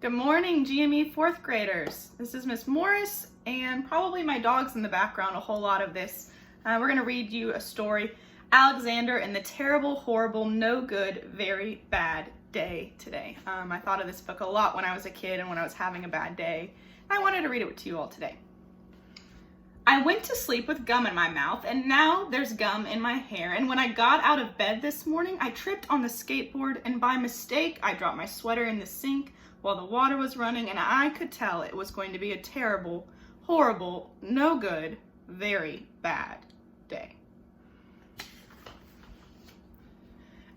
Good morning, GME fourth graders. This is Miss Morris, and probably my dog's in the background a whole lot of this. We're going to read you a story, Alexander and the Terrible, Horrible, No Good, Very Bad Day today. I thought of this book a lot when I was a kid and when I was having a bad day. I wanted to read it to you all today. I went to sleep with gum in my mouth, and now there's gum in my hair. And when I got out of bed this morning, I tripped on the skateboard, and by mistake, I dropped my sweater in the sink while the water was running, and I could tell it was going to be a terrible, horrible, no good, very bad day.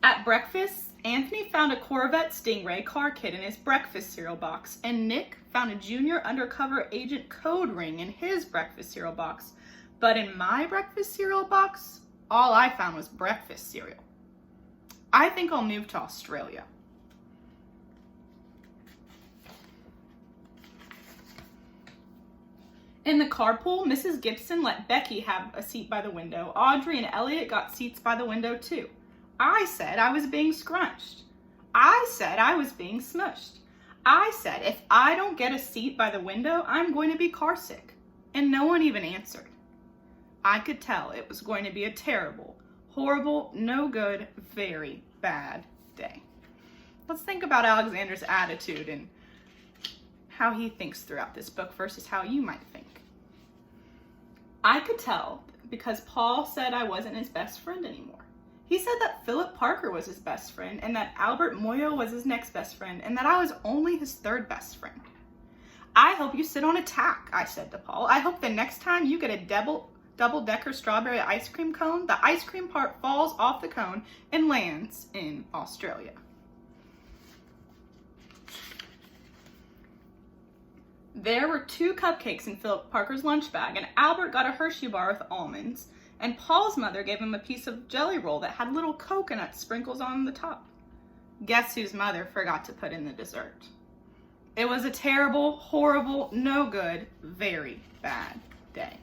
At breakfast, Anthony found a Corvette Stingray car kit in his breakfast cereal box, and Nick found a junior undercover agent code ring in his breakfast cereal box. But in my breakfast cereal box, all I found was breakfast cereal. I think I'll move to Australia. In the carpool, Mrs. Gibson let Becky have a seat by the window. Audrey and Elliot got seats by the window too. I said I was being scrunched. I said I was being smushed. I said if I don't get a seat by the window, I'm going to be car sick. And no one even answered. I could tell it was going to be a terrible, horrible, no good, very bad day. Let's think about Alexander's attitude and how he thinks throughout this book versus how you might think. I could tell because Paul said I wasn't his best friend anymore. He said that Philip Parker was his best friend and that Albert Moyo was his next best friend and that I was only his third best friend. I hope you sit on a tack, I said to Paul. I hope the next time you get a double-decker strawberry ice cream cone, the ice cream part falls off the cone and lands in Australia. There were 2 cupcakes in Philip Parker's lunch bag, and Albert got a Hershey bar with almonds, and Paul's mother gave him a piece of jelly roll that had little coconut sprinkles on the top. Guess whose mother forgot to put in the dessert? It was a terrible, horrible, no good, very bad day.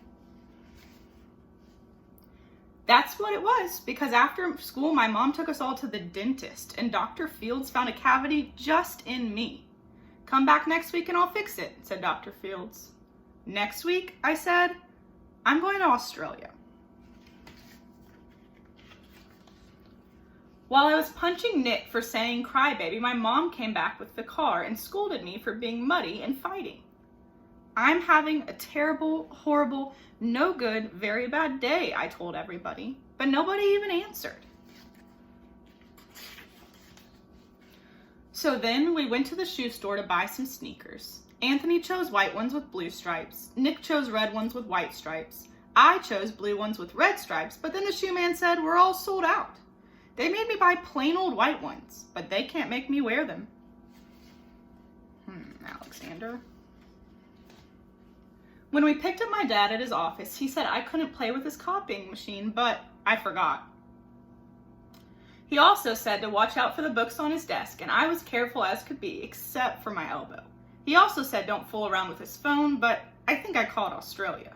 That's what it was, because after school, my mom took us all to the dentist, and Dr. Fields found a cavity just in me. Come back next week and I'll fix it, said Dr. Fields. Next week, I said, I'm going to Australia. While I was punching Nick for saying crybaby, my mom came back with the car and scolded me for being muddy and fighting. I'm having a terrible, horrible, no good, very bad day, I told everybody, but nobody even answered. So then we went to the shoe store to buy some sneakers. Anthony chose white ones with blue stripes. Nick chose red ones with white stripes. I chose blue ones with red stripes, but then the shoe man said we're all sold out. They made me buy plain old white ones, but they can't make me wear them. Alexander. When we picked up my dad at his office, he said I couldn't play with his copying machine, but I forgot. He also said to watch out for the books on his desk, and I was careful as could be, except for my elbow. He also said don't fool around with his phone, but I think I called Australia.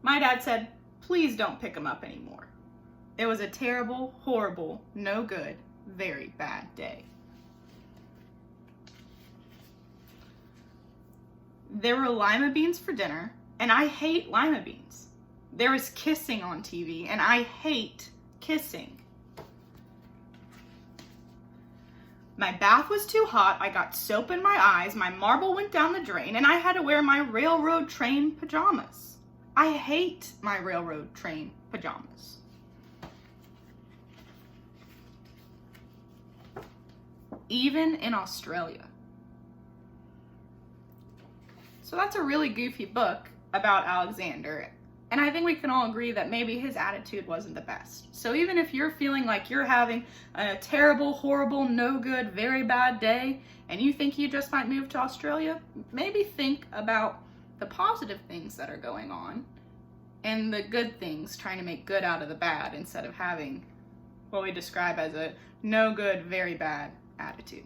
My dad said, please don't pick him up anymore. It was a terrible, horrible, no good, very bad day. There were lima beans for dinner, and I hate lima beans. There was kissing on TV, and I hate kissing. My bath was too hot, I got soap in my eyes, my marble went down the drain, and I had to wear my railroad train pajamas. I hate my railroad train pajamas. Even in Australia. So that's a really goofy book about Alexander. And I think we can all agree that maybe his attitude wasn't the best. So even if you're feeling like you're having a terrible, horrible, no good, very bad day, and you think you just might move to Australia, maybe think about the positive things that are going on and the good things, trying to make good out of the bad instead of having what we describe as a no good, very bad attitude.